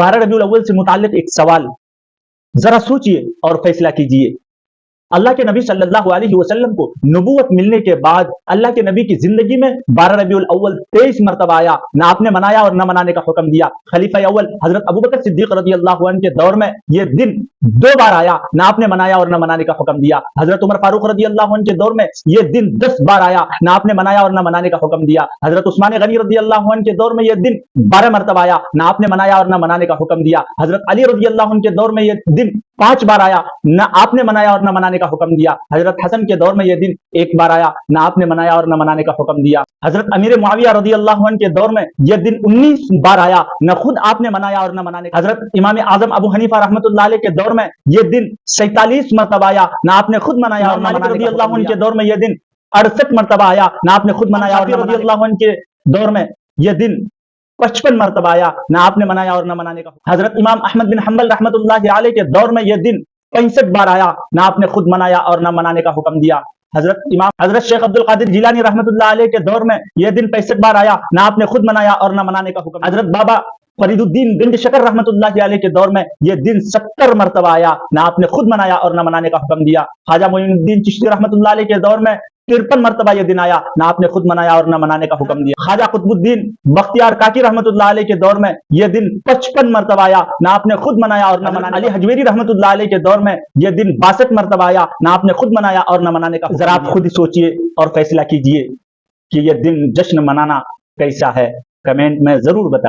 12 रबीउल अव्वल से मुताल्लिक एक सवाल, जरा सोचिए और फैसला कीजिए। अल्लाह के नबी सल्लल्लाहु अलैहि वसल्लम को नबूवत मिलने के बाद अल्लाह के नबी की जिंदगी में 12 रबीउल अव्वल 23 मरतबा आया, ना आपने मनाया और ना मनाने का हुक्म दिया। खलीफा अव्वल हजरत अबू बकर सिद्दीक रज़ियल्लाहु अन्हु के दौर में यह दिन 2 बार आया, ना आपने मनाया और ना मनाने का हुक्म दिया। हजरत उमर फारूक रज़ियल्लाहु अन्हु के दौर में यह दिन 10 बार आया, ना आपने मनाया और ना मनाने का हुक्म दिया। हजरत उस्मान गनी रज़ियल्लाहु अन्हु के दौर में यह दिन 12 मरतबा आया, ना आपने मनाया और ना मनाने का हुक्म दिया। हजरत अली रज़ियल्लाहु अन्हु के दौर में यह दिन 5 बार आया, ना आपने मनाया और ना मनाने का हुक्म दिया। हजरत हसन के दौर में यह दिन 1 बार आया, ना आपने मनाया और ना मनाने का हुक्म दिया। हजरत अमीर मुआविया रज़ियल्लाहु अन्हु के दौर में यह दिन 19 बार आया, ना खुद आपने मनाया और ना मनाने। हजरत इमाम आजम अबू हनीफा रहमतुल्लाह अलैह के दौर में यह दिन 47 मरतबा आया, ना आपने खुद मनाया और ना मनाने। रज़ियल्लाहु अन्हु के दौर में यह दिन 68 मरतबा आया, ना आपने खुद मनाया और ना मनाने। रज़ियल्लाहु अन्हु के दौर में यह दिन 55 मरतबा आया, ना आपने मनाया और ना मनाने का। हजरत इमाम अहमद बिन हम्बल रहमतुल्लाह अलैह के दौर में यह दिन 65 बार आया, ना आपने खुद मनाया और ना मनाने का हुक्म दिया। हजरत शेख अब्दुल कादिर जिलानी रहमतुल्लाह अलैह के दौर में यह दिन 65 बार आया, ना आपने खुद मनाया और ना मनाने का हुक्म। हजरत बाबा फरीदुद्दीन बिन शकर रहमतुल्लाह अलैह के दौर में यह दिन 70 मरतबा आया, ना आपने खुद मनाया और ना मनाने का हुक्म दिया। ख्वाजा मोइनुद्दीन चिश्ती रहमतुल्लाह अलैह के दौर में 53 मरतबा यह दिन आया, ना आपने खुद मनाया और ना मनाने का हुक्म दिया। ख्वाजा कुतुबुद्दीन बख्तियार काकी रहमतुल्लाह अलैह के दौर में यह दिन 55 मरतबा आया, ना आपने खुद मनाया और ना मनाने। अली हजवेरी रहमतुल्लाह अलैह के दौर में यह दिन 62 मरतबा आया, ना आपने खुद मनाया और ना मनाने का। जरा आप खुद ही सोचिए और फैसला कीजिए कि यह दिन जश्न मनाना कैसा है। कमेंट में जरूर बताएं।